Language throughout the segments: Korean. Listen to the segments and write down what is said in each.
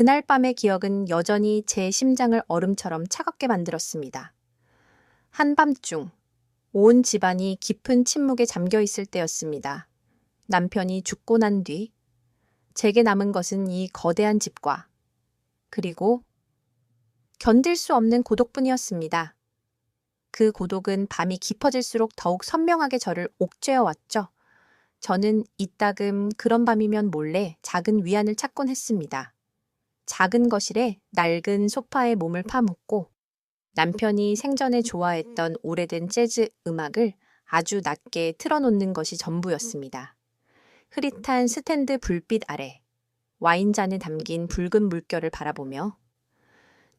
그날 밤의 기억은 여전히 제 심장을 얼음처럼 차갑게 만들었습니다. 한밤중 온 집안이 깊은 침묵에 잠겨 있을 때였습니다. 남편이 죽고 난 뒤 제게 남은 것은 이 거대한 집과 그리고 견딜 수 없는 고독뿐이었습니다. 그 고독은 밤이 깊어질수록 더욱 선명하게 저를 옥죄어 왔죠. 저는 이따금 그런 밤이면 몰래 작은 위안을 찾곤 했습니다. 작은 거실에 낡은 소파에 몸을 파묻고 남편이 생전에 좋아했던 오래된 재즈 음악을 아주 낮게 틀어놓는 것이 전부였습니다. 흐릿한 스탠드 불빛 아래 와인잔에 담긴 붉은 물결을 바라보며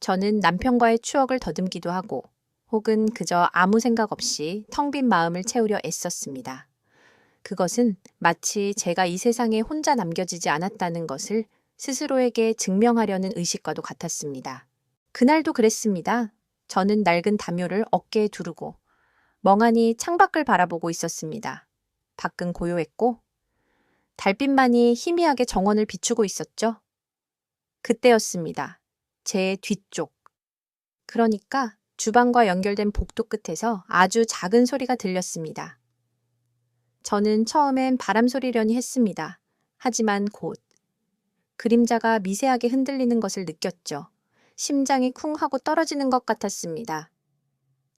저는 남편과의 추억을 더듬기도 하고 혹은 그저 아무 생각 없이 텅 빈 마음을 채우려 애썼습니다. 그것은 마치 제가 이 세상에 혼자 남겨지지 않았다는 것을 스스로에게 증명하려는 의식과도 같았습니다. 그날도 그랬습니다. 저는 낡은 담요를 어깨에 두르고 멍하니 창밖을 바라보고 있었습니다. 밖은 고요했고 달빛만이 희미하게 정원을 비추고 있었죠. 그때였습니다. 제 뒤쪽. 그러니까 주방과 연결된 복도 끝에서 아주 작은 소리가 들렸습니다. 저는 처음엔 바람 소리려니 했습니다. 하지만 곧 그림자가 미세하게 흔들리는 것을 느꼈죠. 심장이 쿵 하고 떨어지는 것 같았습니다.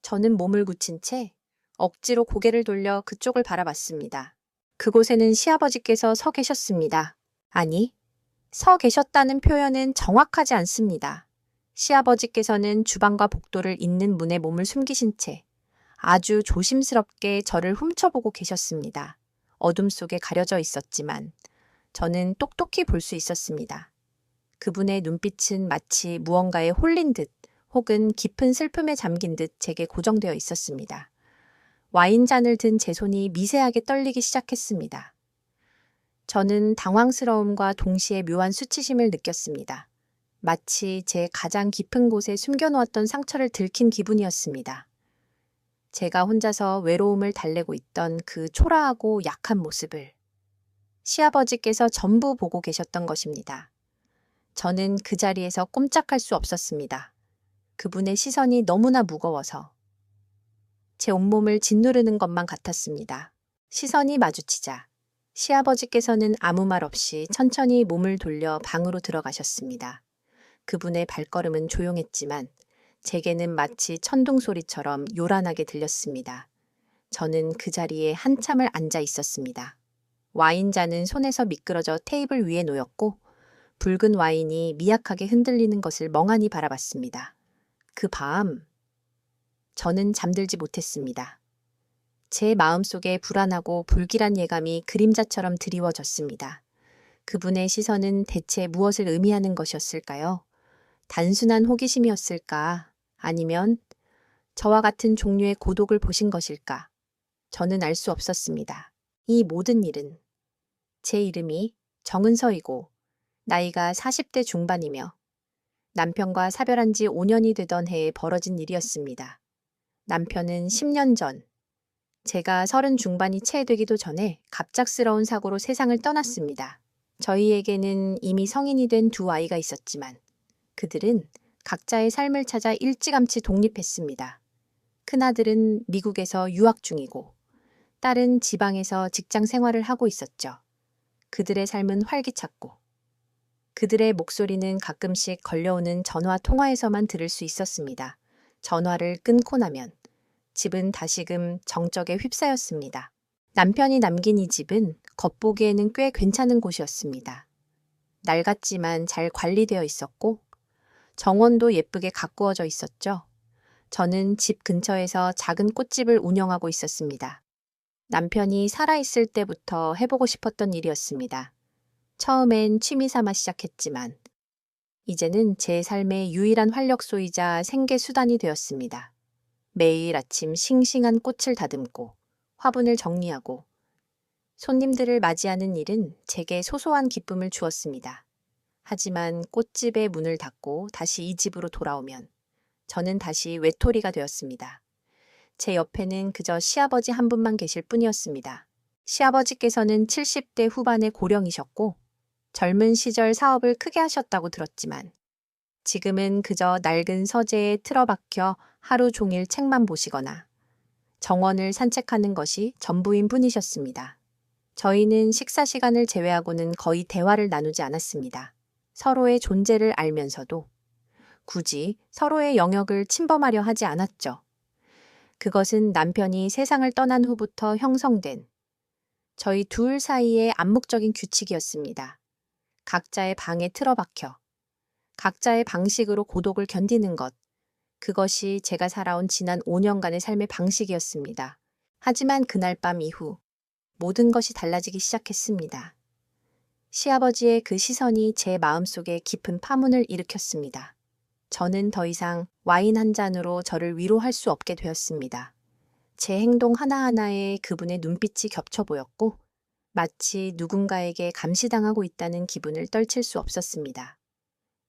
저는 몸을 굳힌 채 억지로 고개를 돌려 그쪽을 바라봤습니다. 그곳에는 시아버지께서 서 계셨습니다. 아니, 서 계셨다는 표현은 정확하지 않습니다. 시아버지께서는 주방과 복도를 잇는 문에 몸을 숨기신 채 아주 조심스럽게 저를 훔쳐보고 계셨습니다. 어둠 속에 가려져 있었지만 저는 똑똑히 볼 수 있었습니다. 그분의 눈빛은 마치 무언가에 홀린 듯 혹은 깊은 슬픔에 잠긴 듯 제게 고정되어 있었습니다. 와인잔을 든 제 손이 미세하게 떨리기 시작했습니다. 저는 당황스러움과 동시에 묘한 수치심을 느꼈습니다. 마치 제 가장 깊은 곳에 숨겨놓았던 상처를 들킨 기분이었습니다. 제가 혼자서 외로움을 달래고 있던 그 초라하고 약한 모습을 시아버지께서 전부 보고 계셨던 것입니다. 저는 그 자리에서 꼼짝할 수 없었습니다. 그분의 시선이 너무나 무거워서 제 온몸을 짓누르는 것만 같았습니다. 시선이 마주치자 시아버지께서는 아무 말 없이 천천히 몸을 돌려 방으로 들어가셨습니다. 그분의 발걸음은 조용했지만 제게는 마치 천둥 소리처럼 요란하게 들렸습니다. 저는 그 자리에 한참을 앉아 있었습니다. 와인잔은 손에서 미끄러져 테이블 위에 놓였고 붉은 와인이 미약하게 흔들리는 것을 멍하니 바라봤습니다. 그 밤, 저는 잠들지 못했습니다. 제 마음속에 불안하고 불길한 예감이 그림자처럼 드리워졌습니다. 그분의 시선은 대체 무엇을 의미하는 것이었을까요? 단순한 호기심이었을까? 아니면 저와 같은 종류의 고독을 보신 것일까? 저는 알 수 없었습니다. 이 모든 일은 제 이름이 정은서이고 나이가 40대 중반이며 남편과 사별한 지 5년이 되던 해에 벌어진 일이었습니다. 남편은 10년 전 제가 30 중반이 채 되기도 전에 갑작스러운 사고로 세상을 떠났습니다. 저희에게는 이미 성인이 된 두 아이가 있었지만 그들은 각자의 삶을 찾아 일찌감치 독립했습니다. 큰아들은 미국에서 유학 중이고 딸은 지방에서 직장 생활을 하고 있었죠. 그들의 삶은 활기찼고 그들의 목소리는 가끔씩 걸려오는 전화 통화에서만 들을 수 있었습니다. 전화를 끊고 나면 집은 다시금 정적에 휩싸였습니다. 남편이 남긴 이 집은 겉보기에는 꽤 괜찮은 곳이었습니다. 낡았지만 잘 관리되어 있었고 정원도 예쁘게 가꾸어져 있었죠. 저는 집 근처에서 작은 꽃집을 운영하고 있었습니다. 남편이 살아있을 때부터 해보고 싶었던 일이었습니다. 처음엔 취미 삼아 시작했지만 이제는 제 삶의 유일한 활력소이자 생계 수단이 되었습니다. 매일 아침 싱싱한 꽃을 다듬고 화분을 정리하고 손님들을 맞이하는 일은 제게 소소한 기쁨을 주었습니다. 하지만 꽃집의 문을 닫고 다시 이 집으로 돌아오면 저는 다시 외톨이가 되었습니다. 제 옆에는 그저 시아버지 한 분만 계실 뿐이었습니다. 시아버지께서는 70대 후반의 고령이셨고 젊은 시절 사업을 크게 하셨다고 들었지만 지금은 그저 낡은 서재에 틀어박혀 하루 종일 책만 보시거나 정원을 산책하는 것이 전부인 분이셨습니다. 저희는 식사 시간을 제외하고는 거의 대화를 나누지 않았습니다. 서로의 존재를 알면서도 굳이 서로의 영역을 침범하려 하지 않았죠. 그것은 남편이 세상을 떠난 후부터 형성된 저희 둘 사이의 암묵적인 규칙이었습니다. 각자의 방에 틀어박혀 각자의 방식으로 고독을 견디는 것. 그것이 제가 살아온 지난 5년간의 삶의 방식이었습니다. 하지만 그날 밤 이후 모든 것이 달라지기 시작했습니다. 시아버지의 그 시선이 제 마음속에 깊은 파문을 일으켰습니다. 저는 더 이상 와인 한 잔으로 저를 위로할 수 없게 되었습니다. 제 행동 하나하나에 그분의 눈빛이 겹쳐 보였고 마치 누군가에게 감시당하고 있다는 기분을 떨칠 수 없었습니다.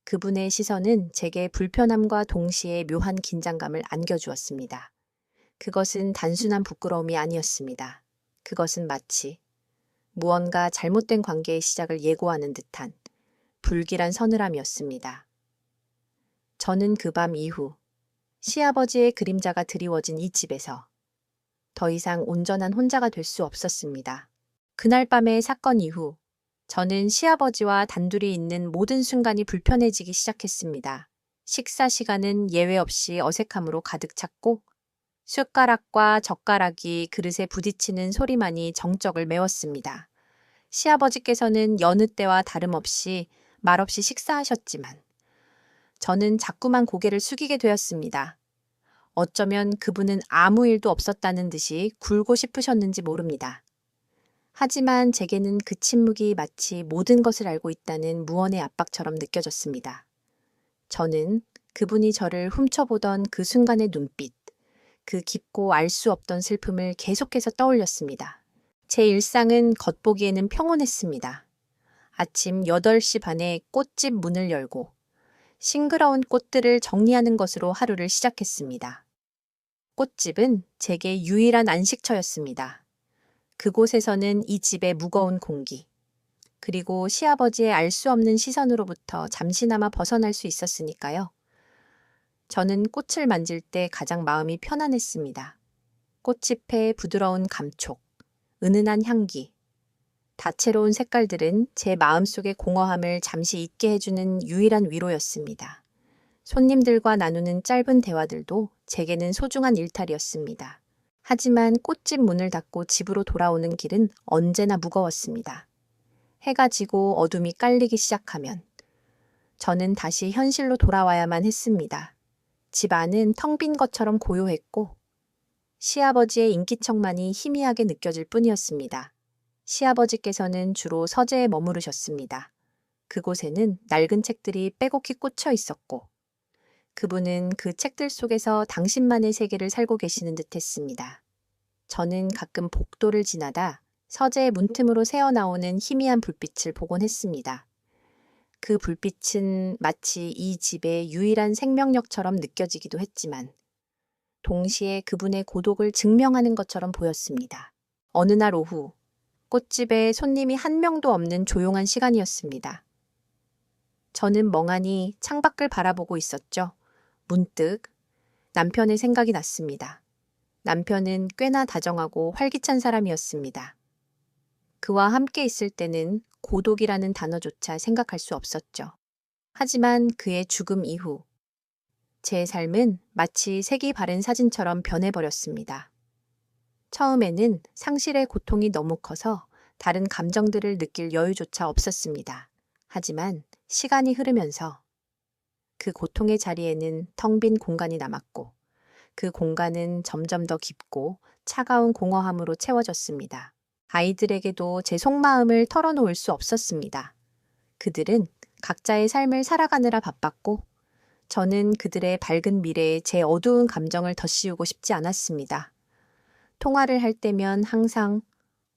그분의 시선은 제게 불편함과 동시에 묘한 긴장감을 안겨주었습니다. 그것은 단순한 부끄러움이 아니었습니다. 그것은 마치 무언가 잘못된 관계의 시작을 예고하는 듯한 불길한 서늘함이었습니다. 저는 그 밤 이후 시아버지의 그림자가 드리워진 이 집에서 더 이상 온전한 혼자가 될 수 없었습니다. 그날 밤의 사건 이후 저는 시아버지와 단둘이 있는 모든 순간이 불편해지기 시작했습니다. 식사 시간은 예외 없이 어색함으로 가득 찼고 숟가락과 젓가락이 그릇에 부딪히는 소리만이 정적을 메웠습니다. 시아버지께서는 여느 때와 다름없이 말없이 식사하셨지만 저는 자꾸만 고개를 숙이게 되었습니다. 어쩌면 그분은 아무 일도 없었다는 듯이 굴고 싶으셨는지 모릅니다. 하지만 제게는 그 침묵이 마치 모든 것을 알고 있다는 무언의 압박처럼 느껴졌습니다. 저는 그분이 저를 훔쳐보던 그 순간의 눈빛, 그 깊고 알 수 없던 슬픔을 계속해서 떠올렸습니다. 제 일상은 겉보기에는 평온했습니다. 아침 8시 반에 꽃집 문을 열고 싱그러운 꽃들을 정리하는 것으로 하루를 시작했습니다. 꽃집은 제게 유일한 안식처였습니다. 그곳에서는 이 집의 무거운 공기, 그리고 시아버지의 알 수 없는 시선으로부터 잠시나마 벗어날 수 있었으니까요. 저는 꽃을 만질 때 가장 마음이 편안했습니다. 꽃잎의 부드러운 감촉, 은은한 향기, 다채로운 색깔들은 제 마음속의 공허함을 잠시 잊게 해주는 유일한 위로였습니다. 손님들과 나누는 짧은 대화들도 제게는 소중한 일탈이었습니다. 하지만 꽃집 문을 닫고 집으로 돌아오는 길은 언제나 무거웠습니다. 해가 지고 어둠이 깔리기 시작하면 저는 다시 현실로 돌아와야만 했습니다. 집 안은 텅 빈 것처럼 고요했고 시아버지의 인기척만이 희미하게 느껴질 뿐이었습니다. 시아버지께서는 주로 서재에 머무르셨습니다. 그곳에는 낡은 책들이 빼곡히 꽂혀 있었고 그분은 그 책들 속에서 당신만의 세계를 살고 계시는 듯했습니다. 저는 가끔 복도를 지나다 서재의 문틈으로 새어나오는 희미한 불빛을 보곤 했습니다. 그 불빛은 마치 이 집의 유일한 생명력처럼 느껴지기도 했지만 동시에 그분의 고독을 증명하는 것처럼 보였습니다. 어느 날 오후 꽃집에 손님이 한 명도 없는 조용한 시간이었습니다. 저는 멍하니 창밖을 바라보고 있었죠. 문득 남편의 생각이 났습니다. 남편은 꽤나 다정하고 활기찬 사람이었습니다. 그와 함께 있을 때는 고독이라는 단어조차 생각할 수 없었죠. 하지만 그의 죽음 이후 제 삶은 마치 색이 바른 사진처럼 변해버렸습니다. 처음에는 상실의 고통이 너무 커서 다른 감정들을 느낄 여유조차 없었습니다. 하지만 시간이 흐르면서 그 고통의 자리에는 텅 빈 공간이 남았고 그 공간은 점점 더 깊고 차가운 공허함으로 채워졌습니다. 아이들에게도 제 속마음을 털어놓을 수 없었습니다. 그들은 각자의 삶을 살아가느라 바빴고 저는 그들의 밝은 미래에 제 어두운 감정을 덧씌우고 싶지 않았습니다. 통화를 할 때면 항상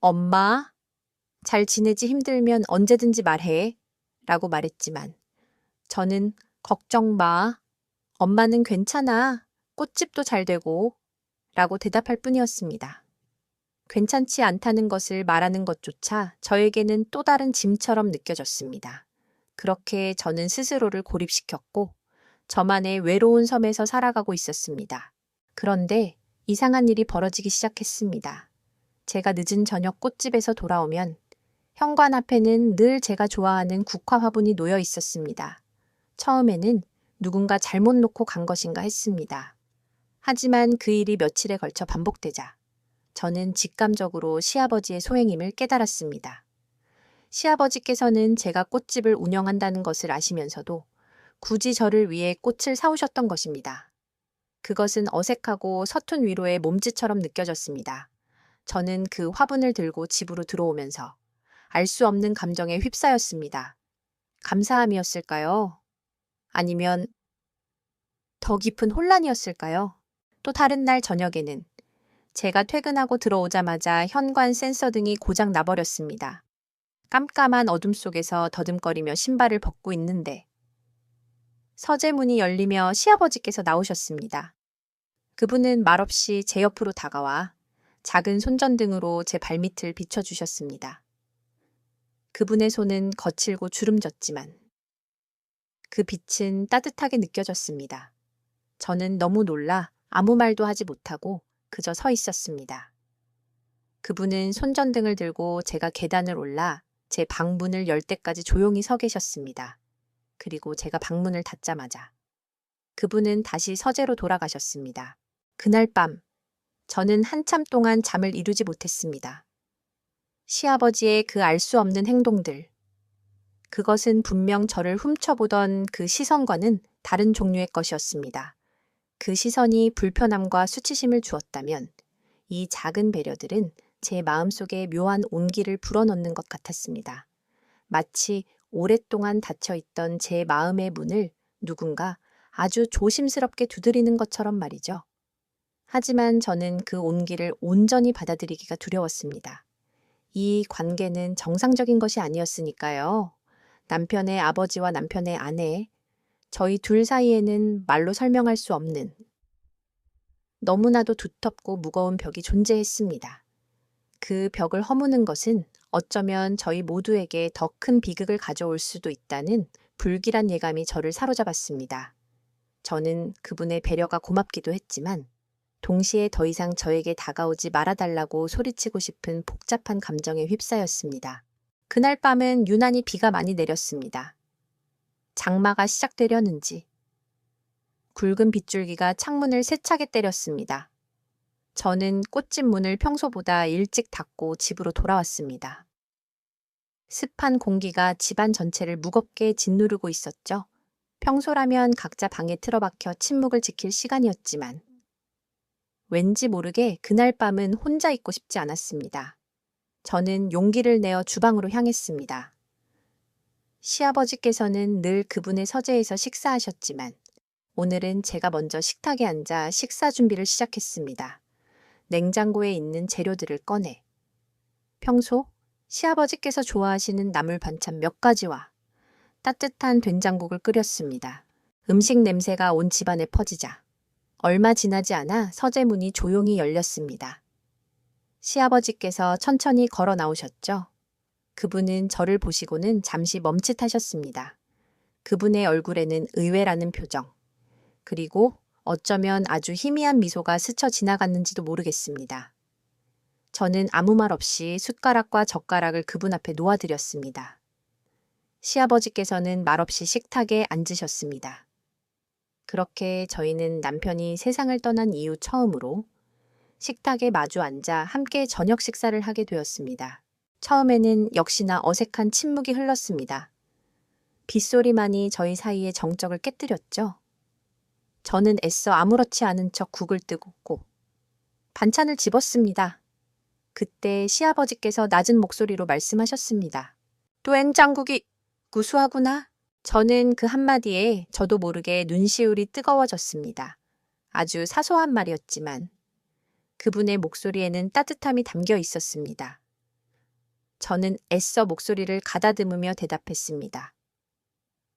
엄마, 잘 지내지 힘들면 언제든지 말해 라고 말했지만 저는 걱정 마, 엄마는 괜찮아, 꽃집도 잘 되고 라고 대답할 뿐이었습니다. 괜찮지 않다는 것을 말하는 것조차 저에게는 또 다른 짐처럼 느껴졌습니다. 그렇게 저는 스스로를 고립시켰고 저만의 외로운 섬에서 살아가고 있었습니다. 그런데 이상한 일이 벌어지기 시작했습니다. 제가 늦은 저녁 꽃집에서 돌아오면 현관 앞에는 늘 제가 좋아하는 국화 화분이 놓여 있었습니다. 처음에는 누군가 잘못 놓고 간 것인가 했습니다. 하지만 그 일이 며칠에 걸쳐 반복되자 저는 직감적으로 시아버지의 소행임을 깨달았습니다. 시아버지께서는 제가 꽃집을 운영한다는 것을 아시면서도 굳이 저를 위해 꽃을 사오셨던 것입니다. 그것은 어색하고 서툰 위로의 몸짓처럼 느껴졌습니다. 저는 그 화분을 들고 집으로 들어오면서 알 수 없는 감정에 휩싸였습니다. 감사함이었을까요? 아니면 더 깊은 혼란이었을까요? 또 다른 날 저녁에는 제가 퇴근하고 들어오자마자 현관 센서 등이 고장 나버렸습니다. 깜깜한 어둠 속에서 더듬거리며 신발을 벗고 있는데 서재문이 열리며 시아버지께서 나오셨습니다. 그분은 말없이 제 옆으로 다가와 작은 손전등으로 제 발밑을 비춰주셨습니다. 그분의 손은 거칠고 주름졌지만 그 빛은 따뜻하게 느껴졌습니다. 저는 너무 놀라 아무 말도 하지 못하고 그저 서 있었습니다. 그분은 손전등을 들고 제가 계단을 올라 제 방문을 열 때까지 조용히 서 계셨습니다. 그리고 제가 방문을 닫자마자 그분은 다시 서재로 돌아가셨습니다. 그날 밤 저는 한참 동안 잠을 이루지 못했습니다. 시아버지의 그 알 수 없는 행동들, 그것은 분명 저를 훔쳐보던 그 시선과는 다른 종류의 것이었습니다. 그 시선이 불편함과 수치심을 주었다면 이 작은 배려들은 제 마음속에 묘한 온기를 불어넣는 것 같았습니다. 마치 오랫동안 닫혀있던 제 마음의 문을 누군가 아주 조심스럽게 두드리는 것처럼 말이죠. 하지만 저는 그 온기를 온전히 받아들이기가 두려웠습니다. 이 관계는 정상적인 것이 아니었으니까요. 남편의 아버지와 남편의 아내, 저희 둘 사이에는 말로 설명할 수 없는 너무나도 두텁고 무거운 벽이 존재했습니다. 그 벽을 허무는 것은 어쩌면 저희 모두에게 더 큰 비극을 가져올 수도 있다는 불길한 예감이 저를 사로잡았습니다. 저는 그분의 배려가 고맙기도 했지만 동시에 더 이상 저에게 다가오지 말아달라고 소리치고 싶은 복잡한 감정에 휩싸였습니다. 그날 밤은 유난히 비가 많이 내렸습니다. 장마가 시작되려는지 굵은 빗줄기가 창문을 세차게 때렸습니다. 저는 꽃집 문을 평소보다 일찍 닫고 집으로 돌아왔습니다. 습한 공기가 집안 전체를 무겁게 짓누르고 있었죠. 평소라면 각자 방에 틀어박혀 침묵을 지킬 시간이었지만 왠지 모르게 그날 밤은 혼자 있고 싶지 않았습니다. 저는 용기를 내어 주방으로 향했습니다. 시아버지께서는 늘 그분의 서재에서 식사하셨지만 오늘은 제가 먼저 식탁에 앉아 식사 준비를 시작했습니다. 냉장고에 있는 재료들을 꺼내 평소 시아버지께서 좋아하시는 나물 반찬 몇 가지와 따뜻한 된장국을 끓였습니다. 음식 냄새가 온 집안에 퍼지자 얼마 지나지 않아 서재문이 조용히 열렸습니다. 시아버지께서 천천히 걸어 나오셨죠. 그분은 저를 보시고는 잠시 멈칫하셨습니다. 그분의 얼굴에는 의외라는 표정, 그리고 어쩌면 아주 희미한 미소가 스쳐 지나갔는지도 모르겠습니다. 저는 아무 말 없이 숟가락과 젓가락을 그분 앞에 놓아드렸습니다. 시아버지께서는 말없이 식탁에 앉으셨습니다. 그렇게 저희는 남편이 세상을 떠난 이후 처음으로 식탁에 마주 앉아 함께 저녁 식사를 하게 되었습니다. 처음에는 역시나 어색한 침묵이 흘렀습니다. 빗소리만이 저희 사이의 정적을 깨뜨렸죠. 저는 애써 아무렇지 않은 척 국을 뜨고 반찬을 집었습니다. 그때 시아버지께서 낮은 목소리로 말씀하셨습니다. 된장국이 구수하구나. 저는 그 한마디에 저도 모르게 눈시울이 뜨거워졌습니다. 아주 사소한 말이었지만 그분의 목소리에는 따뜻함이 담겨 있었습니다. 저는 애써 목소리를 가다듬으며 대답했습니다.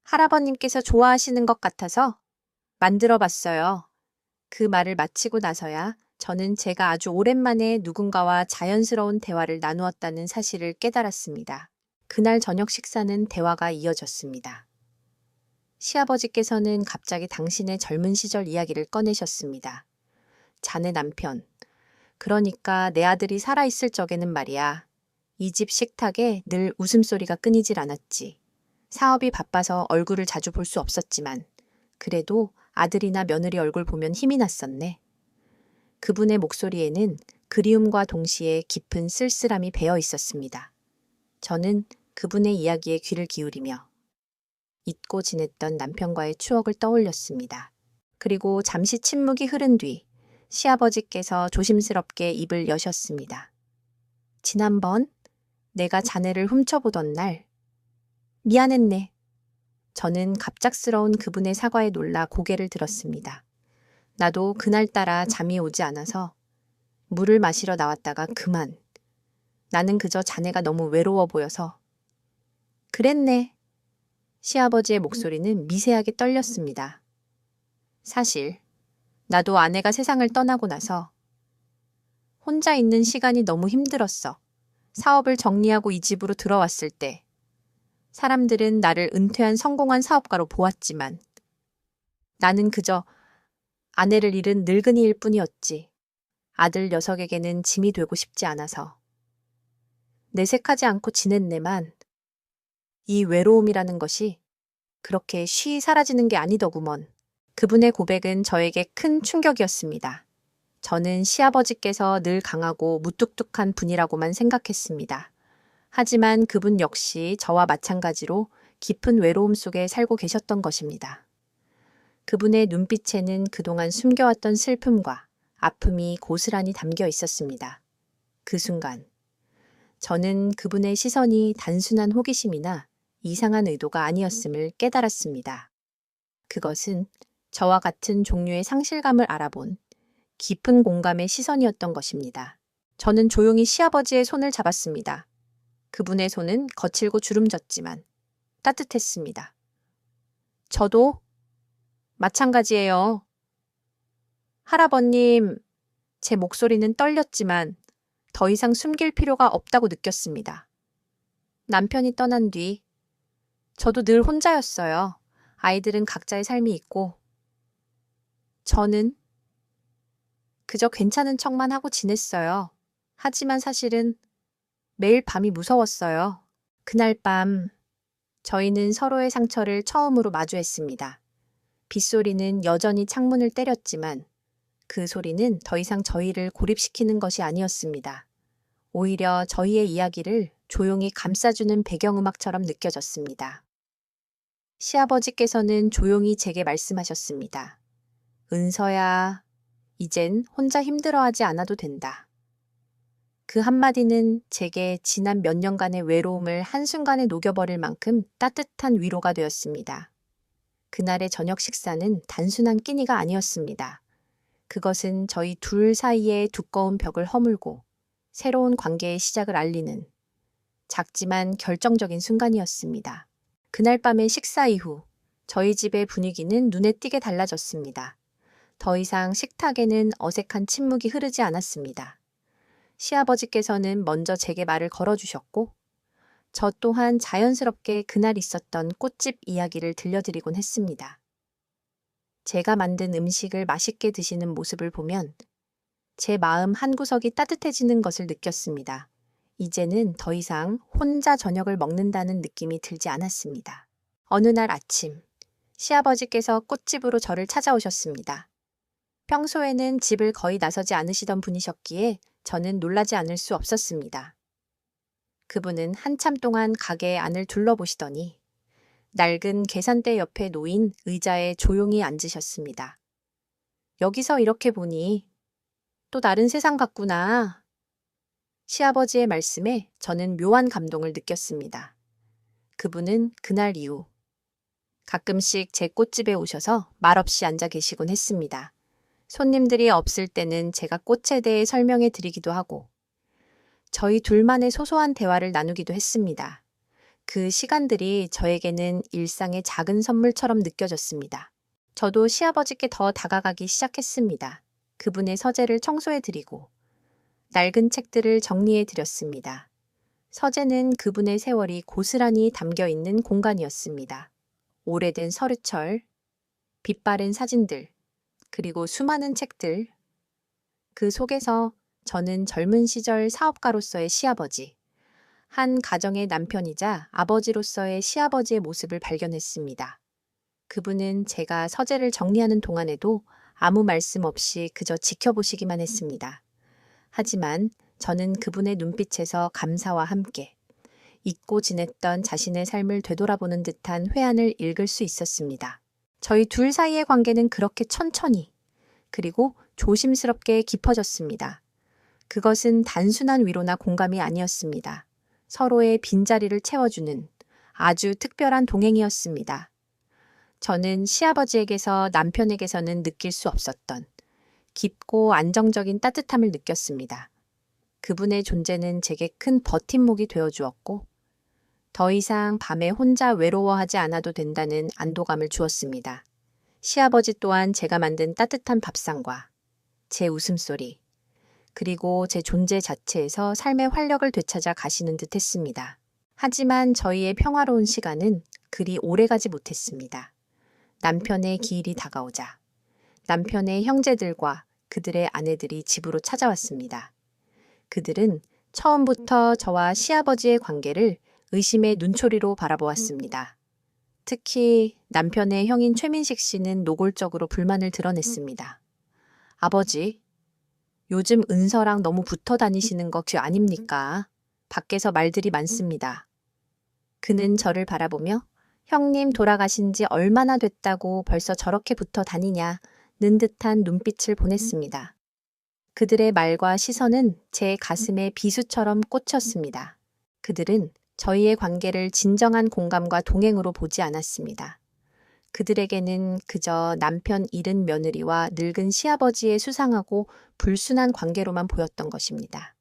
할아버님께서 좋아하시는 것 같아서 만들어 봤어요. 그 말을 마치고 나서야 저는 제가 아주 오랜만에 누군가와 자연스러운 대화를 나누었다는 사실을 깨달았습니다. 그날 저녁 식사는 대화가 이어졌습니다. 시아버지께서는 갑자기 당신의 젊은 시절 이야기를 꺼내셨습니다. 자네 남편, 그러니까 내 아들이 살아있을 적에는 말이야. 이 집 식탁에 늘 웃음소리가 끊이질 않았지. 사업이 바빠서 얼굴을 자주 볼 수 없었지만 그래도 아들이나 며느리 얼굴 보면 힘이 났었네. 그분의 목소리에는 그리움과 동시에 깊은 쓸쓸함이 배어 있었습니다. 저는 그분의 이야기에 귀를 기울이며 잊고 지냈던 남편과의 추억을 떠올렸습니다. 그리고 잠시 침묵이 흐른 뒤 시아버지께서 조심스럽게 입을 여셨습니다. 지난번 내가 자네를 훔쳐보던 날 미안했네. 저는 갑작스러운 그분의 사과에 놀라 고개를 들었습니다. 나도 그날따라 잠이 오지 않아서 물을 마시러 나왔다가 그만. 나는 그저 자네가 너무 외로워 보여서. 그랬네. 시아버지의 목소리는 미세하게 떨렸습니다. 사실 나도 아내가 세상을 떠나고 나서 혼자 있는 시간이 너무 힘들었어. 사업을 정리하고 이 집으로 들어왔을 때 사람들은 나를 은퇴한 성공한 사업가로 보았지만 나는 그저 아내를 잃은 늙은이일 뿐이었지. 아들 녀석에게는 짐이 되고 싶지 않아서. 내색하지 않고 지냈네만 이 외로움이라는 것이 그렇게 쉬이 사라지는 게 아니더구먼. 그분의 고백은 저에게 큰 충격이었습니다. 저는 시아버지께서 늘 강하고 무뚝뚝한 분이라고만 생각했습니다. 하지만 그분 역시 저와 마찬가지로 깊은 외로움 속에 살고 계셨던 것입니다. 그분의 눈빛에는 그동안 숨겨왔던 슬픔과 아픔이 고스란히 담겨 있었습니다. 그 순간 저는 그분의 시선이 단순한 호기심이나 이상한 의도가 아니었음을 깨달았습니다. 그것은 저와 같은 종류의 상실감을 알아본 깊은 공감의 시선이었던 것입니다. 저는 조용히 시아버지의 손을 잡았습니다. 그분의 손은 거칠고 주름졌지만 따뜻했습니다. 저도 마찬가지예요. 할아버님, 제 목소리는 떨렸지만 더 이상 숨길 필요가 없다고 느꼈습니다. 남편이 떠난 뒤 저도 늘 혼자였어요. 아이들은 각자의 삶이 있고 저는 그저 괜찮은 척만 하고 지냈어요. 하지만 사실은 매일 밤이 무서웠어요. 그날 밤 저희는 서로의 상처를 처음으로 마주했습니다. 빗소리는 여전히 창문을 때렸지만 그 소리는 더 이상 저희를 고립시키는 것이 아니었습니다. 오히려 저희의 이야기를 조용히 감싸주는 배경음악처럼 느껴졌습니다. 시아버지께서는 조용히 제게 말씀하셨습니다. 은서야, 이젠 혼자 힘들어하지 않아도 된다. 그 한마디는 제게 지난 몇 년간의 외로움을 한순간에 녹여버릴 만큼 따뜻한 위로가 되었습니다. 그날의 저녁 식사는 단순한 끼니가 아니었습니다. 그것은 저희 둘 사이의 두꺼운 벽을 허물고 새로운 관계의 시작을 알리는 작지만 결정적인 순간이었습니다. 그날 밤의 식사 이후 저희 집의 분위기는 눈에 띄게 달라졌습니다. 더 이상 식탁에는 어색한 침묵이 흐르지 않았습니다. 시아버지께서는 먼저 제게 말을 걸어주셨고 저 또한 자연스럽게 그날 있었던 꽃집 이야기를 들려드리곤 했습니다. 제가 만든 음식을 맛있게 드시는 모습을 보면 제 마음 한구석이 따뜻해지는 것을 느꼈습니다. 이제는 더 이상 혼자 저녁을 먹는다는 느낌이 들지 않았습니다. 어느 날 아침, 시아버지께서 꽃집으로 저를 찾아오셨습니다. 평소에는 집을 거의 나서지 않으시던 분이셨기에 저는 놀라지 않을 수 없었습니다. 그분은 한참 동안 가게의 안을 둘러보시더니 낡은 계산대 옆에 놓인 의자에 조용히 앉으셨습니다. 여기서 이렇게 보니 또 다른 세상 같구나. 시아버지의 말씀에 저는 묘한 감동을 느꼈습니다. 그분은 그날 이후 가끔씩 제 꽃집에 오셔서 말없이 앉아 계시곤 했습니다. 손님들이 없을 때는 제가 꽃에 대해 설명해 드리기도 하고 저희 둘만의 소소한 대화를 나누기도 했습니다. 그 시간들이 저에게는 일상의 작은 선물처럼 느껴졌습니다. 저도 시아버지께 더 다가가기 시작했습니다. 그분의 서재를 청소해드리고 낡은 책들을 정리해드렸습니다. 서재는 그분의 세월이 고스란히 담겨있는 공간이었습니다. 오래된 서류철, 빛바랜 사진들, 그리고 수많은 책들. 그 속에서 저는 젊은 시절 사업가로서의 시아버지, 한 가정의 남편이자 아버지로서의 시아버지의 모습을 발견했습니다. 그분은 제가 서재를 정리하는 동안에도 아무 말씀 없이 그저 지켜보시기만 했습니다. 하지만 저는 그분의 눈빛에서 감사와 함께 잊고 지냈던 자신의 삶을 되돌아보는 듯한 회한을 읽을 수 있었습니다. 저희 둘 사이의 관계는 그렇게 천천히 그리고 조심스럽게 깊어졌습니다. 그것은 단순한 위로나 공감이 아니었습니다. 서로의 빈자리를 채워주는 아주 특별한 동행이었습니다. 저는 시아버지에게서 남편에게서는 느낄 수 없었던 깊고 안정적인 따뜻함을 느꼈습니다. 그분의 존재는 제게 큰 버팀목이 되어주었고 더 이상 밤에 혼자 외로워하지 않아도 된다는 안도감을 주었습니다. 시아버지 또한 제가 만든 따뜻한 밥상과 제 웃음소리 그리고 제 존재 자체에서 삶의 활력을 되찾아 가시는 듯 했습니다. 하지만 저희의 평화로운 시간은 그리 오래가지 못했습니다. 남편의 기일이 다가오자 남편의 형제들과 그들의 아내들이 집으로 찾아왔습니다. 그들은 처음부터 저와 시아버지의 관계를 의심의 눈초리로 바라보았습니다. 특히 남편의 형인 최민식 씨는 노골적으로 불만을 드러냈습니다. 아버지, 요즘 은서랑 너무 붙어 다니시는 거 아닙니까? 밖에서 말들이 많습니다. 그는 저를 바라보며 형님 돌아가신 지 얼마나 됐다고 벌써 저렇게 붙어 다니냐는 듯한 눈빛을 보냈습니다. 그들의 말과 시선은 제 가슴에 비수처럼 꽂혔습니다. 그들은 저희의 관계를 진정한 공감과 동행으로 보지 않았습니다. 그들에게는 그저 남편 잃은 며느리와 늙은 시아버지의 수상하고 불순한 관계로만 보였던 것입니다.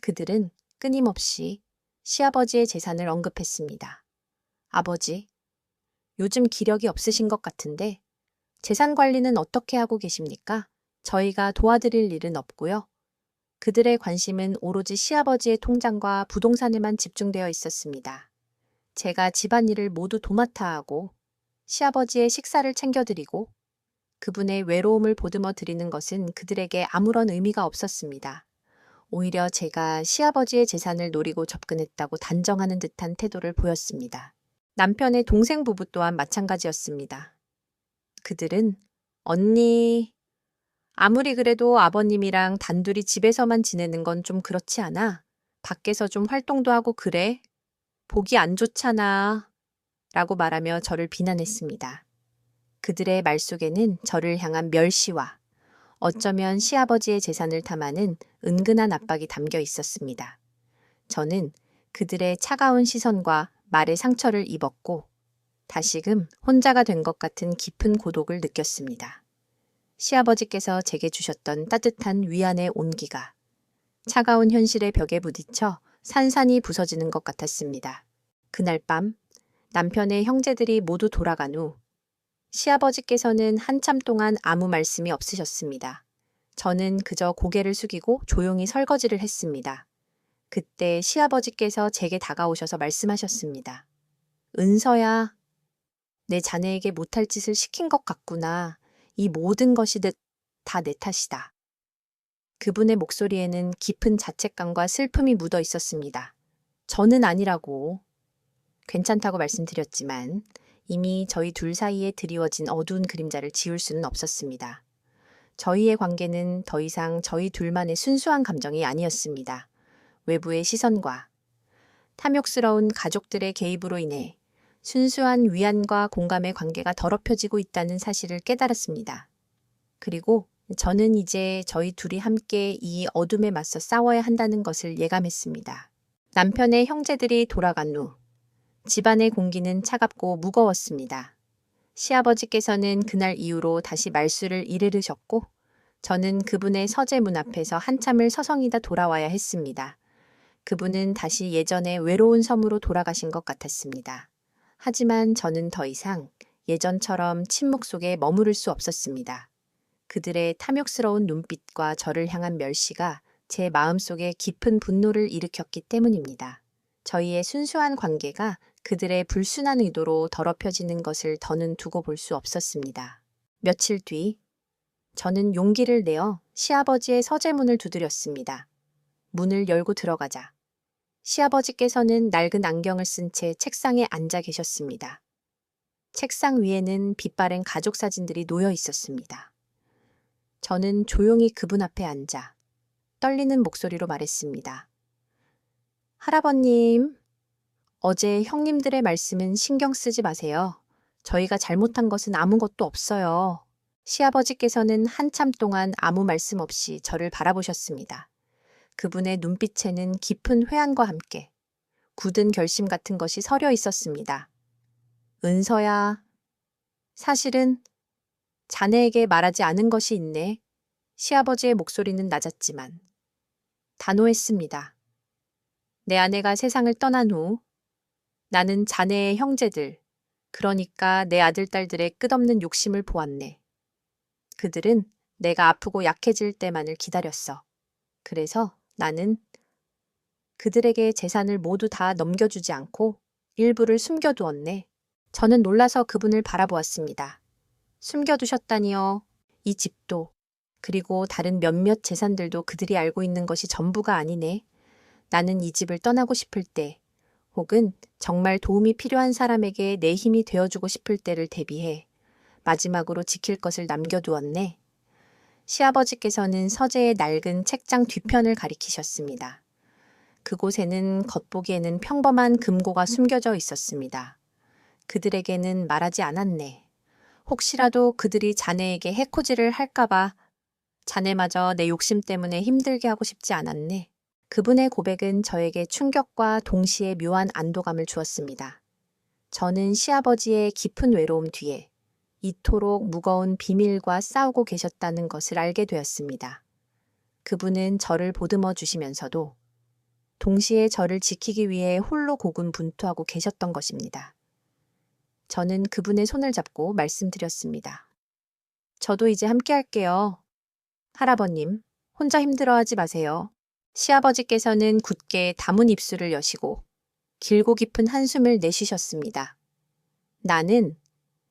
그들은 끊임없이 시아버지의 재산을 언급했습니다. 아버지, 요즘 기력이 없으신 것 같은데 재산 관리는 어떻게 하고 계십니까? 저희가 도와드릴 일은 없고요. 그들의 관심은 오로지 시아버지의 통장과 부동산에만 집중되어 있었습니다. 제가 집안일을 모두 도맡아 하고 시아버지의 식사를 챙겨드리고 그분의 외로움을 보듬어 드리는 것은 그들에게 아무런 의미가 없었습니다. 오히려 제가 시아버지의 재산을 노리고 접근했다고 단정하는 듯한 태도를 보였습니다. 남편의 동생 부부 또한 마찬가지였습니다. 그들은 언니, 아무리 그래도 아버님이랑 단둘이 집에서만 지내는 건 좀 그렇지 않아? 밖에서 좀 활동도 하고 그래? 보기 안 좋잖아. 라고 말하며 저를 비난했습니다. 그들의 말 속에는 저를 향한 멸시와 어쩌면 시아버지의 재산을 탐하는 은근한 압박이 담겨 있었습니다. 저는 그들의 차가운 시선과 말에 상처를 입었고 다시금 혼자가 된 것 같은 깊은 고독을 느꼈습니다. 시아버지께서 제게 주셨던 따뜻한 위안의 온기가 차가운 현실의 벽에 부딪혀 산산이 부서지는 것 같았습니다. 그날 밤 남편의 형제들이 모두 돌아간 후 시아버지께서는 한참 동안 아무 말씀이 없으셨습니다. 저는 그저 고개를 숙이고 조용히 설거지를 했습니다. 그때 시아버지께서 제게 다가오셔서 말씀하셨습니다. 은서야, 내 자네에게 못할 짓을 시킨 것 같구나. 이 모든 것이 다 내 탓이다. 그분의 목소리에는 깊은 자책감과 슬픔이 묻어 있었습니다. 저는 아니라고. 괜찮다고 말씀드렸지만 이미 저희 둘 사이에 드리워진 어두운 그림자를 지울 수는 없었습니다. 저희의 관계는 더 이상 저희 둘만의 순수한 감정이 아니었습니다. 외부의 시선과 탐욕스러운 가족들의 개입으로 인해 순수한 위안과 공감의 관계가 더럽혀지고 있다는 사실을 깨달았습니다. 그리고 저는 이제 저희 둘이 함께 이 어둠에 맞서 싸워야 한다는 것을 예감했습니다. 남편의 형제들이 돌아간 후 집안의 공기는 차갑고 무거웠습니다. 시아버지께서는 그날 이후로 다시 말수를 이르르셨고 저는 그분의 서재 문 앞에서 한참을 서성이다 돌아와야 했습니다. 그분은 다시 예전의 외로운 섬으로 돌아가신 것 같았습니다. 하지만 저는 더 이상 예전처럼 침묵 속에 머무를 수 없었습니다. 그들의 탐욕스러운 눈빛과 저를 향한 멸시가 제 마음속에 깊은 분노를 일으켰기 때문입니다. 저희의 순수한 관계가 그들의 불순한 의도로 더럽혀지는 것을 더는 두고 볼 수 없었습니다. 며칠 뒤 저는 용기를 내어 시아버지의 서재문을 두드렸습니다. 문을 열고 들어가자 시아버지께서는 낡은 안경을 쓴 채 책상에 앉아 계셨습니다. 책상 위에는 빛바랜 가족 사진들이 놓여 있었습니다. 저는 조용히 그분 앞에 앉아 떨리는 목소리로 말했습니다. 할아버님, 어제 형님들의 말씀은 신경 쓰지 마세요. 저희가 잘못한 것은 아무것도 없어요. 시아버지께서는 한참 동안 아무 말씀 없이 저를 바라보셨습니다. 그분의 눈빛에는 깊은 회한과 함께 굳은 결심 같은 것이 서려 있었습니다. 은서야, 사실은 자네에게 말하지 않은 것이 있네. 시아버지의 목소리는 낮았지만 단호했습니다. 내 아내가 세상을 떠난 후 나는 자네의 형제들, 그러니까 내 아들, 딸들의 끝없는 욕심을 보았네. 그들은 내가 아프고 약해질 때만을 기다렸어. 그래서 나는 그들에게 재산을 모두 다 넘겨주지 않고 일부를 숨겨두었네. 저는 놀라서 그분을 바라보았습니다. 숨겨두셨다니요. 이 집도, 그리고 다른 몇몇 재산들도 그들이 알고 있는 것이 전부가 아니네. 나는 이 집을 떠나고 싶을 때, 혹은 정말 도움이 필요한 사람에게 내 힘이 되어주고 싶을 때를 대비해 마지막으로 지킬 것을 남겨두었네. 시아버지께서는 서재의 낡은 책장 뒤편을 가리키셨습니다. 그곳에는 겉보기에는 평범한 금고가 숨겨져 있었습니다. 그들에게는 말하지 않았네. 혹시라도 그들이 자네에게 해코지를 할까봐 자네마저 내 욕심 때문에 힘들게 하고 싶지 않았네. 그분의 고백은 저에게 충격과 동시에 묘한 안도감을 주었습니다. 저는 시아버지의 깊은 외로움 뒤에 이토록 무거운 비밀과 싸우고 계셨다는 것을 알게 되었습니다. 그분은 저를 보듬어 주시면서도 동시에 저를 지키기 위해 홀로 고군분투하고 계셨던 것입니다. 저는 그분의 손을 잡고 말씀드렸습니다. 저도 이제 함께 할게요. 할아버님, 혼자 힘들어하지 마세요. 시아버지께서는 굳게 담은 입술을 여시고 길고 깊은 한숨을 내쉬셨습니다. 나는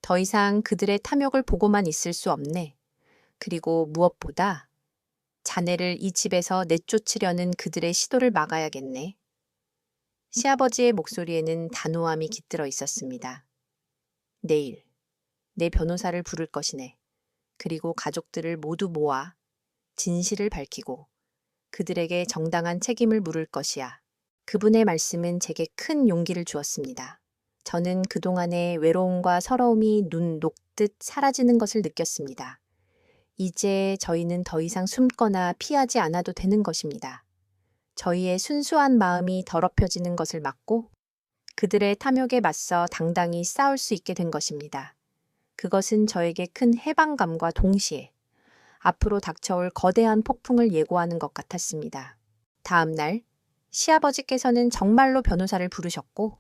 더 이상 그들의 탐욕을 보고만 있을 수 없네. 그리고 무엇보다 자네를 이 집에서 내쫓으려는 그들의 시도를 막아야겠네. 시아버지의 목소리에는 단호함이 깃들어 있었습니다. 내일 내 변호사를 부를 것이네. 그리고 가족들을 모두 모아 진실을 밝히고 그들에게 정당한 책임을 물을 것이야. 그분의 말씀은 제게 큰 용기를 주었습니다. 저는 그동안의 외로움과 서러움이 눈 녹듯 사라지는 것을 느꼈습니다. 이제 저희는 더 이상 숨거나 피하지 않아도 되는 것입니다. 저희의 순수한 마음이 더럽혀지는 것을 막고 그들의 탐욕에 맞서 당당히 싸울 수 있게 된 것입니다. 그것은 저에게 큰 해방감과 동시에 앞으로 닥쳐올 거대한 폭풍을 예고하는 것 같았습니다. 다음 날 시아버지께서는 정말로 변호사를 부르셨고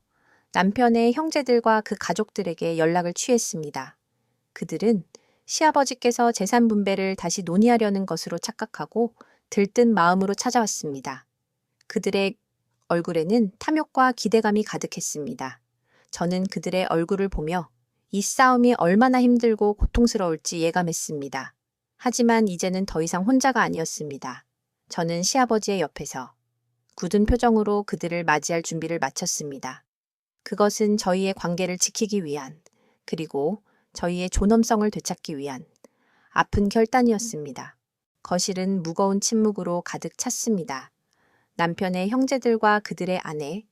남편의 형제들과 그 가족들에게 연락을 취했습니다. 그들은 시아버지께서 재산 분배를 다시 논의하려는 것으로 착각하고 들뜬 마음으로 찾아왔습니다. 그들의 얼굴에는 탐욕과 기대감이 가득했습니다. 저는 그들의 얼굴을 보며 이 싸움이 얼마나 힘들고 고통스러울지 예감했습니다. 하지만 이제는 더 이상 혼자가 아니었습니다. 저는 시아버지의 옆에서 굳은 표정으로 그들을 맞이할 준비를 마쳤습니다. 그것은 저희의 관계를 지키기 위한, 그리고 저희의 존엄성을 되찾기 위한 아픈 결단이었습니다. 거실은 무거운 침묵으로 가득 찼습니다. 남편의 형제들과 그들의 아내,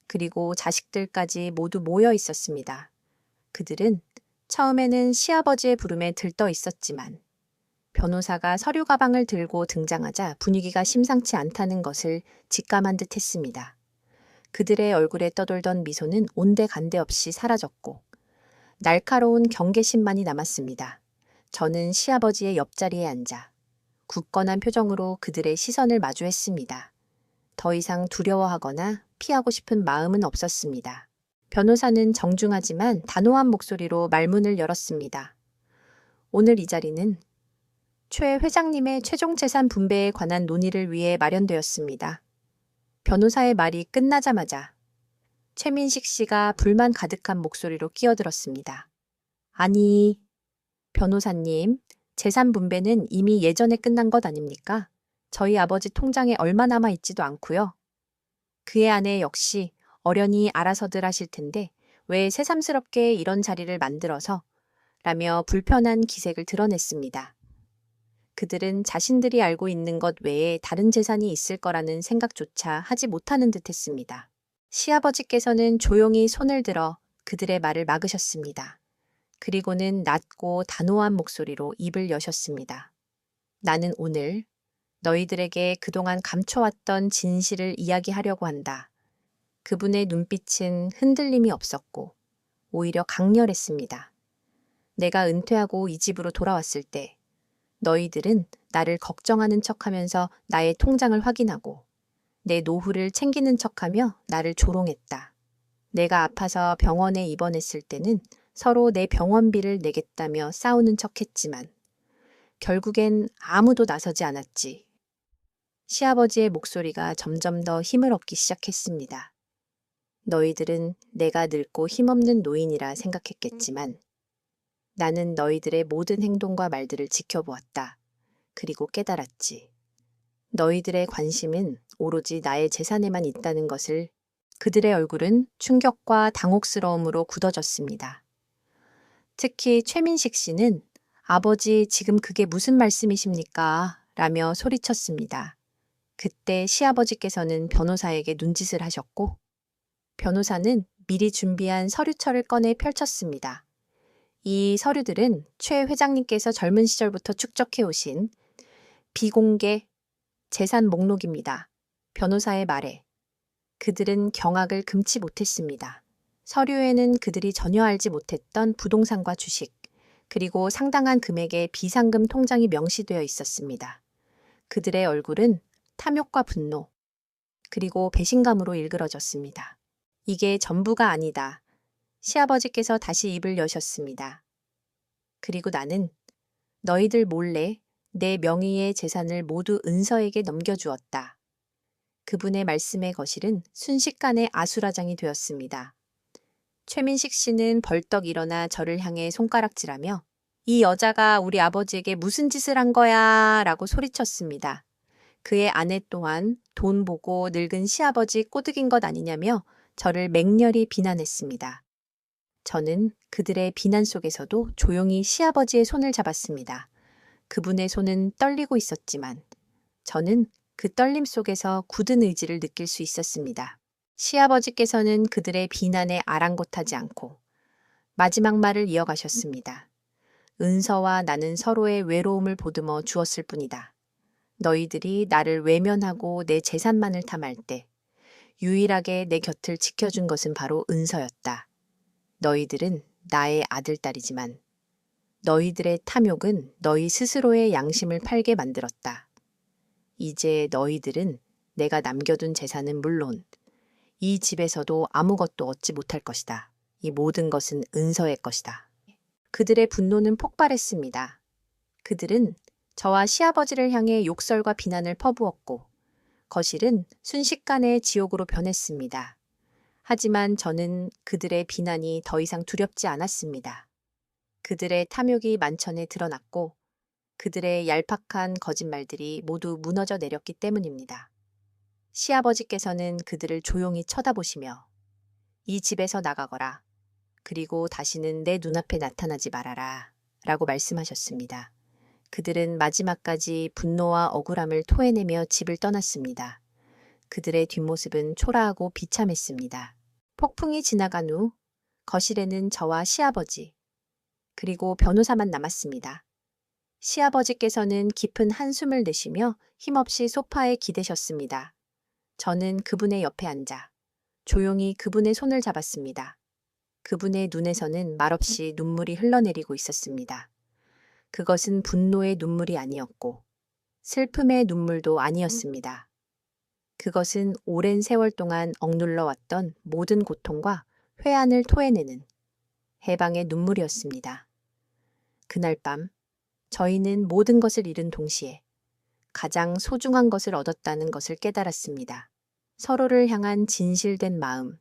그리고 자식들까지 모두 모여 있었습니다. 그들은 처음에는 시아버지의 부름에 들떠 있었지만 변호사가 서류 가방을 들고 등장하자 분위기가 심상치 않다는 것을 직감한 듯 했습니다. 그들의 얼굴에 떠돌던 미소는 온데간데 없이 사라졌고 날카로운 경계심만이 남았습니다. 저는 시아버지의 옆자리에 앉아 굳건한 표정으로 그들의 시선을 마주했습니다. 더 이상 두려워하거나 피하고 싶은 마음은 없었습니다. 변호사는 정중하지만 단호한 목소리로 말문을 열었습니다. 오늘 이 자리는 최 회장님의 최종 재산 분배에 관한 논의를 위해 마련되었습니다. 변호사의 말이 끝나자마자 최민식 씨가 불만 가득한 목소리로 끼어들었습니다. 아니, 변호사님, 재산 분배는 이미 예전에 끝난 것 아닙니까? 저희 아버지 통장에 얼마 남아 있지도 않고요. 그의 아내 역시 어련히 알아서들 하실 텐데 왜 새삼스럽게 이런 자리를 만들어서 라며 불편한 기색을 드러냈습니다. 그들은 자신들이 알고 있는 것 외에 다른 재산이 있을 거라는 생각조차 하지 못하는 듯했습니다. 시아버지께서는 조용히 손을 들어 그들의 말을 막으셨습니다. 그리고는 낮고 단호한 목소리로 입을 여셨습니다. 나는 오늘 너희들에게 그동안 감춰왔던 진실을 이야기하려고 한다. 그분의 눈빛은 흔들림이 없었고 오히려 강렬했습니다. 내가 은퇴하고 이 집으로 돌아왔을 때 너희들은 나를 걱정하는 척하면서 나의 통장을 확인하고 내 노후를 챙기는 척하며 나를 조롱했다. 내가 아파서 병원에 입원했을 때는 서로 내 병원비를 내겠다며 싸우는 척했지만 결국엔 아무도 나서지 않았지. 시아버지의 목소리가 점점 더 힘을 얻기 시작했습니다. 너희들은 내가 늙고 힘없는 노인이라 생각했겠지만 나는 너희들의 모든 행동과 말들을 지켜보았다. 그리고 깨달았지. 너희들의 관심은 오로지 나의 재산에만 있다는 것을. 그들의 얼굴은 충격과 당혹스러움으로 굳어졌습니다. 특히 최민식 씨는 아버지 지금 그게 무슨 말씀이십니까? 라며 소리쳤습니다. 그때 시아버지께서는 변호사에게 눈짓을 하셨고 변호사는 미리 준비한 서류철을 꺼내 펼쳤습니다. 이 서류들은 최 회장님께서 젊은 시절부터 축적해 오신 비공개 재산 목록입니다. 변호사의 말에 그들은 경악을 금치 못했습니다. 서류에는 그들이 전혀 알지 못했던 부동산과 주식, 그리고 상당한 금액의 비상금 통장이 명시되어 있었습니다. 그들의 얼굴은 탐욕과 분노, 그리고 배신감으로 일그러졌습니다. 이게 전부가 아니다. 시아버지께서 다시 입을 여셨습니다. 그리고 나는 너희들 몰래 내 명의의 재산을 모두 은서에게 넘겨주었다. 그분의 말씀의 거실은 순식간에 아수라장이 되었습니다. 최민식 씨는 벌떡 일어나 저를 향해 손가락질하며 이 여자가 우리 아버지에게 무슨 짓을 한 거야 라고 소리쳤습니다. 그의 아내 또한 돈 보고 늙은 시아버지 꼬드긴 것 아니냐며 저를 맹렬히 비난했습니다. 저는 그들의 비난 속에서도 조용히 시아버지의 손을 잡았습니다. 그분의 손은 떨리고 있었지만 저는 그 떨림 속에서 굳은 의지를 느낄 수 있었습니다. 시아버지께서는 그들의 비난에 아랑곳하지 않고 마지막 말을 이어가셨습니다. 은서와 나는 서로의 외로움을 보듬어 주었을 뿐이다. 너희들이 나를 외면하고 내 재산만을 탐할 때 유일하게 내 곁을 지켜준 것은 바로 은서였다. 너희들은 나의 아들딸이지만 너희들의 탐욕은 너희 스스로의 양심을 팔게 만들었다. 이제 너희들은 내가 남겨둔 재산은 물론 이 집에서도 아무것도 얻지 못할 것이다. 이 모든 것은 은서의 것이다. 그들의 분노는 폭발했습니다. 그들은 저와 시아버지를 향해 욕설과 비난을 퍼부었고 거실은 순식간에 지옥으로 변했습니다. 하지만 저는 그들의 비난이 더 이상 두렵지 않았습니다. 그들의 탐욕이 만천에 드러났고 그들의 얄팍한 거짓말들이 모두 무너져 내렸기 때문입니다. 시아버지께서는 그들을 조용히 쳐다보시며 이 집에서 나가거라. 그리고 다시는 내 눈앞에 나타나지 말아라. 라고 말씀하셨습니다. 그들은 마지막까지 분노와 억울함을 토해내며 집을 떠났습니다. 그들의 뒷모습은 초라하고 비참했습니다. 폭풍이 지나간 후 거실에는 저와 시아버지, 그리고 변호사만 남았습니다. 시아버지께서는 깊은 한숨을 내쉬며 힘없이 소파에 기대셨습니다. 저는 그분의 옆에 앉아 조용히 그분의 손을 잡았습니다. 그분의 눈에서는 말없이 눈물이 흘러내리고 있었습니다. 그것은 분노의 눈물이 아니었고 슬픔의 눈물도 아니었습니다. 그것은 오랜 세월 동안 억눌러 왔던 모든 고통과 회한을 토해내는 해방의 눈물이었습니다. 그날 밤 저희는 모든 것을 잃은 동시에 가장 소중한 것을 얻었다는 것을 깨달았습니다. 서로를 향한 진실된 마음,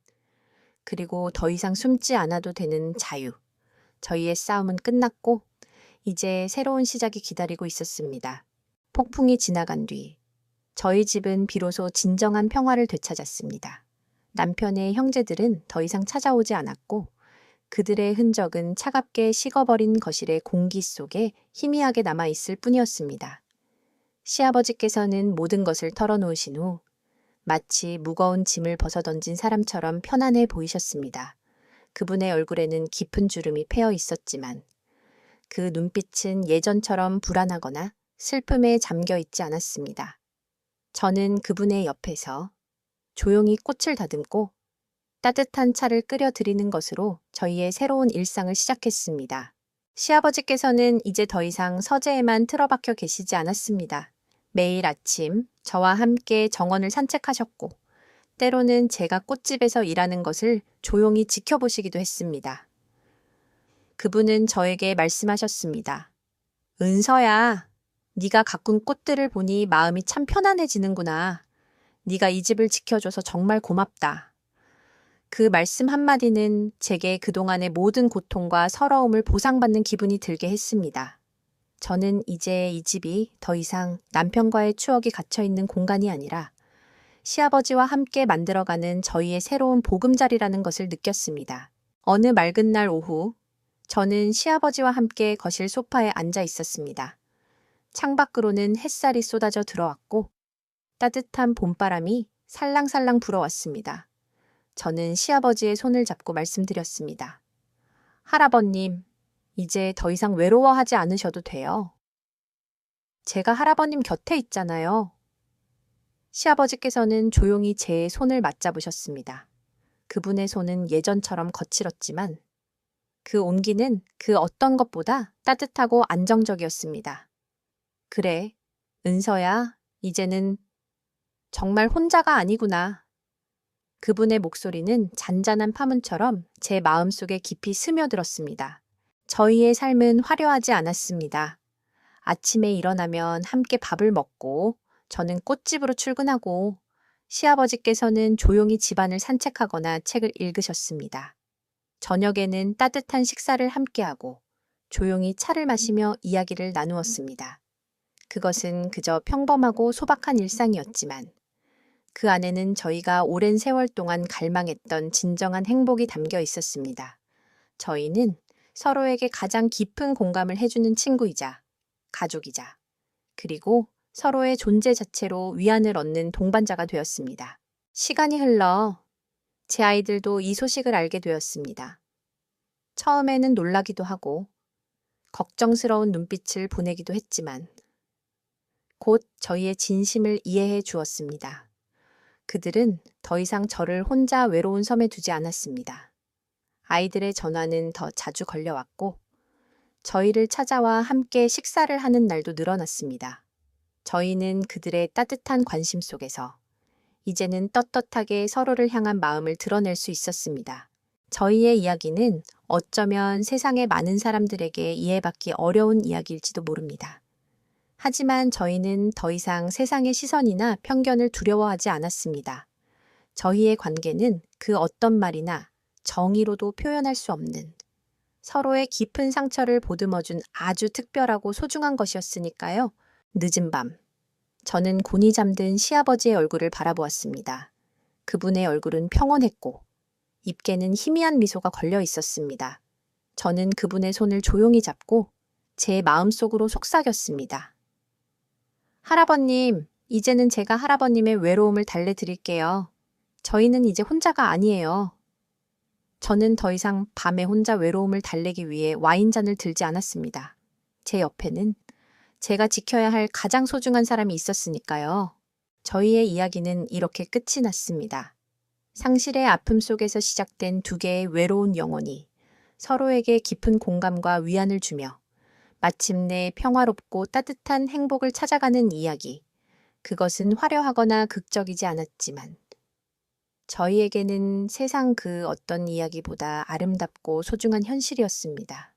그리고 더 이상 숨지 않아도 되는 자유. 저희의 싸움은 끝났고 이제 새로운 시작이 기다리고 있었습니다. 폭풍이 지나간 뒤 저희 집은 비로소 진정한 평화를 되찾았습니다. 남편의 형제들은 더 이상 찾아오지 않았고 그들의 흔적은 차갑게 식어버린 거실의 공기 속에 희미하게 남아있을 뿐이었습니다. 시아버지께서는 모든 것을 털어놓으신 후 마치 무거운 짐을 벗어던진 사람처럼 편안해 보이셨습니다. 그분의 얼굴에는 깊은 주름이 패여 있었지만 그 눈빛은 예전처럼 불안하거나 슬픔에 잠겨 있지 않았습니다. 저는 그분의 옆에서 조용히 꽃을 다듬고 따뜻한 차를 끓여 드리는 것으로 저희의 새로운 일상을 시작했습니다. 시아버지께서는 이제 더 이상 서재에만 틀어박혀 계시지 않았습니다. 매일 아침 저와 함께 정원을 산책하셨고 때로는 제가 꽃집에서 일하는 것을 조용히 지켜보시기도 했습니다. 그분은 저에게 말씀하셨습니다. 은서야, 네가 가꾼 꽃들을 보니 마음이 참 편안해지는구나. 네가 이 집을 지켜줘서 정말 고맙다. 그 말씀 한마디는 제게 그동안의 모든 고통과 서러움을 보상받는 기분이 들게 했습니다. 저는 이제 이 집이 더 이상 남편과의 추억이 갇혀있는 공간이 아니라 시아버지와 함께 만들어가는 저희의 새로운 보금자리라는 것을 느꼈습니다. 어느 맑은 날 오후, 저는 시아버지와 함께 거실 소파에 앉아 있었습니다. 창밖으로는 햇살이 쏟아져 들어왔고 따뜻한 봄바람이 살랑살랑 불어왔습니다. 저는 시아버지의 손을 잡고 말씀드렸습니다. 할아버님, 이제 더 이상 외로워하지 않으셔도 돼요. 제가 할아버님 곁에 있잖아요. 시아버지께서는 조용히 제 손을 맞잡으셨습니다. 그분의 손은 예전처럼 거칠었지만 그 온기는 그 어떤 것보다 따뜻하고 안정적이었습니다. 그래, 은서야, 이제는 정말 혼자가 아니구나. 그분의 목소리는 잔잔한 파문처럼 제 마음속에 깊이 스며들었습니다. 저희의 삶은 화려하지 않았습니다. 아침에 일어나면 함께 밥을 먹고 저는 꽃집으로 출근하고 시아버지께서는 조용히 집안을 산책하거나 책을 읽으셨습니다. 저녁에는 따뜻한 식사를 함께하고 조용히 차를 마시며 이야기를 나누었습니다. 그것은 그저 평범하고 소박한 일상이었지만 그 안에는 저희가 오랜 세월 동안 갈망했던 진정한 행복이 담겨 있었습니다. 저희는 서로에게 가장 깊은 공감을 해주는 친구이자 가족이자 그리고 서로의 존재 자체로 위안을 얻는 동반자가 되었습니다. 시간이 흘러 제 아이들도 이 소식을 알게 되었습니다. 처음에는 놀라기도 하고 걱정스러운 눈빛을 보내기도 했지만 곧 저희의 진심을 이해해 주었습니다. 그들은 더 이상 저를 혼자 외로운 섬에 두지 않았습니다. 아이들의 전화는 더 자주 걸려왔고 저희를 찾아와 함께 식사를 하는 날도 늘어났습니다. 저희는 그들의 따뜻한 관심 속에서 이제는 떳떳하게 서로를 향한 마음을 드러낼 수 있었습니다. 저희의 이야기는 어쩌면 세상의 많은 사람들에게 이해받기 어려운 이야기일지도 모릅니다. 하지만 저희는 더 이상 세상의 시선이나 편견을 두려워하지 않았습니다. 저희의 관계는 그 어떤 말이나 정의로도 표현할 수 없는 서로의 깊은 상처를 보듬어준 아주 특별하고 소중한 것이었으니까요. 늦은 밤, 저는 곤히 잠든 시아버지의 얼굴을 바라보았습니다. 그분의 얼굴은 평온했고 입계는 희미한 미소가 걸려 있었습니다. 저는 그분의 손을 조용히 잡고 제 마음속으로 속삭였습니다. 할아버님, 이제는 제가 할아버님의 외로움을 달래드릴게요. 저희는 이제 혼자가 아니에요. 저는 더 이상 밤에 혼자 외로움을 달래기 위해 와인잔을 들지 않았습니다. 제 옆에는 제가 지켜야 할 가장 소중한 사람이 있었으니까요. 저희의 이야기는 이렇게 끝이 났습니다. 상실의 아픔 속에서 시작된 두 개의 외로운 영혼이 서로에게 깊은 공감과 위안을 주며 마침내 평화롭고 따뜻한 행복을 찾아가는 이야기. 그것은 화려하거나 극적이지 않았지만 저희에게는 세상 그 어떤 이야기보다 아름답고 소중한 현실이었습니다.